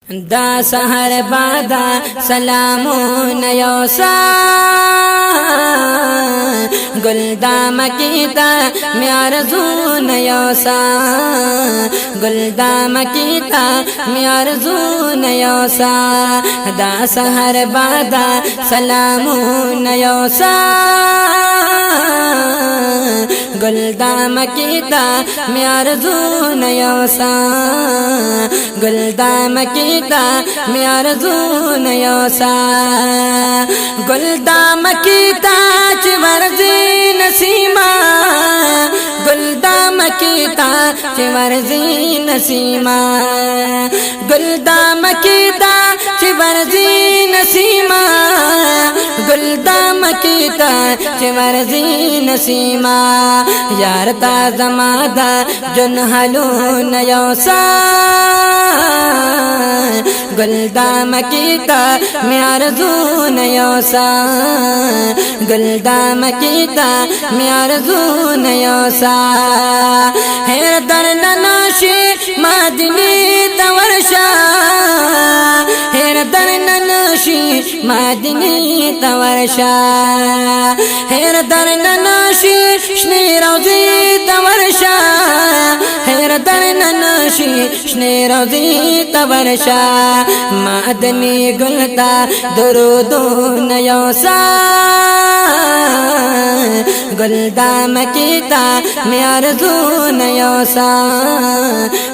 دا سحر بادا سلامون یوسا گل دامکی دا میارزون یوسا گل دامکی دا میارزون یوسا دا سحر بادا سلامون یوسا گل دامکی دا میارزون یوسا گل دامکی دا میارزون یوسا گل دامکی دا چی ورزی نسیما گل دامکی دا چی ورزی نسیما گل دامکی دا چی ورزی نسیما گل دامکی دا چی ورزی نسیما یار تا زمادا جن حلون یوسا گل دامکی تا میارزون یوسا گل دامکی تا میارزون یوسا هر در نناشی مدینی تورشا هر در نناشی مدینی تورشا هر در نناشی شنی روزی تورشا هر در نناشی شنی روزی تورشا مدنی گلتا درودون یوسا گل دامکی تا میارزون یوسا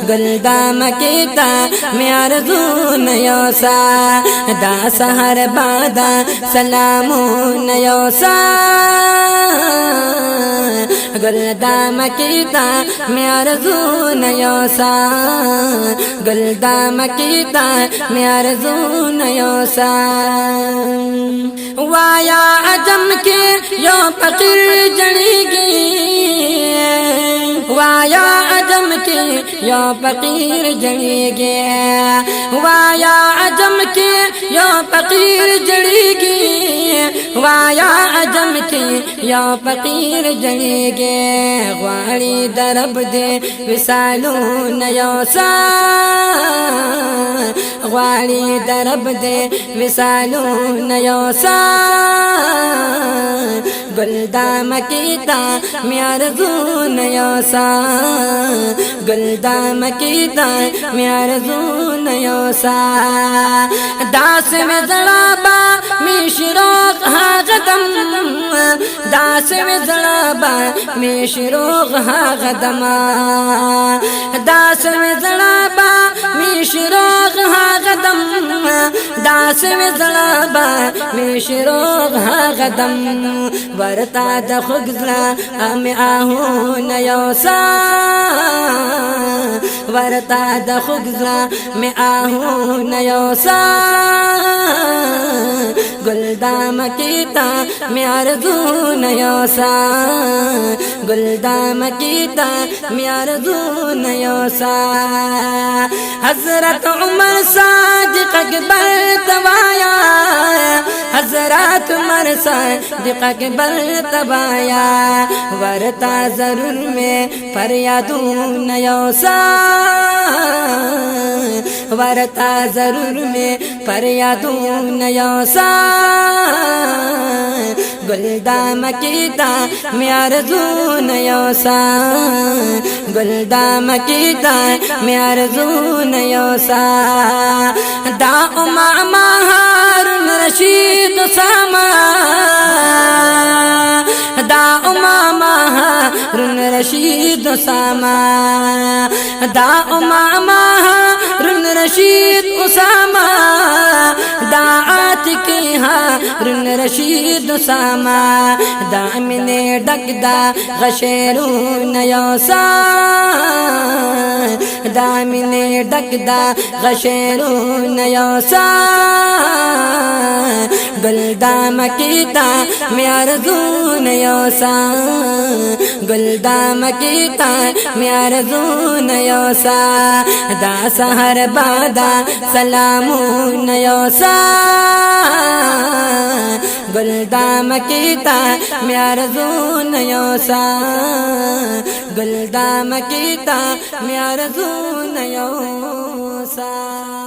گل دامکی تا میارزون یوسا دا سحر بادا سلامون یوسا گل دامکی تا میارزون یوسا گل دامکی تا میارزون یوسا وایا عجم کے یو فقیر جڑیگی وایا عجم کے یو فقیر جڑیگی وایا عجم کے یو فقیر جڑیگی وایا عجم کے یو فقیر جڑیگی غواړي درب دے وصالون یوسا غواړي درب دے وصالون یوسا گل دامکی تا میارزون یوسا گل دامکی تا میارزون یوسا داس میں زڑابا میشروق حاغدم داس میں زڑابا میشروق حاغدم داس میں زڑابا میشروق حاغدم داس میں زڑابا میشروق حاغدم ورتا د خگزلا ام آهون یوسا ورتا د خگزلا م آهون یوسا گل دامکی تا میارزون یوسا گل دامکی تا میارزون یوسا حضرت عمر صادق اکبر توایا حضرت عمر صادق اکبر توایا ورتا ضرور میں فریادون یوسا ورتا ضرور میں فریادون یوسا گل دامکی تا میارزون یوسا گل دامکی تا میارزون یوسا دا امام هارون رشید اسامہ دا امام هارون رشید اسامہ دا امام هارون رشید اسامہ دا عاتقی هارون رشید اسامہ دا من ڈک دا غشیرون یوسا دا من ڈک دا غشیرون یوسا گل دامکی تا میارزون یوسا گل دامکی تا میارزون یوسا دا سحر بادا سلامون یوسا گل دامکی تا میارزون یوسا گل دامکی تا میارزون یوسا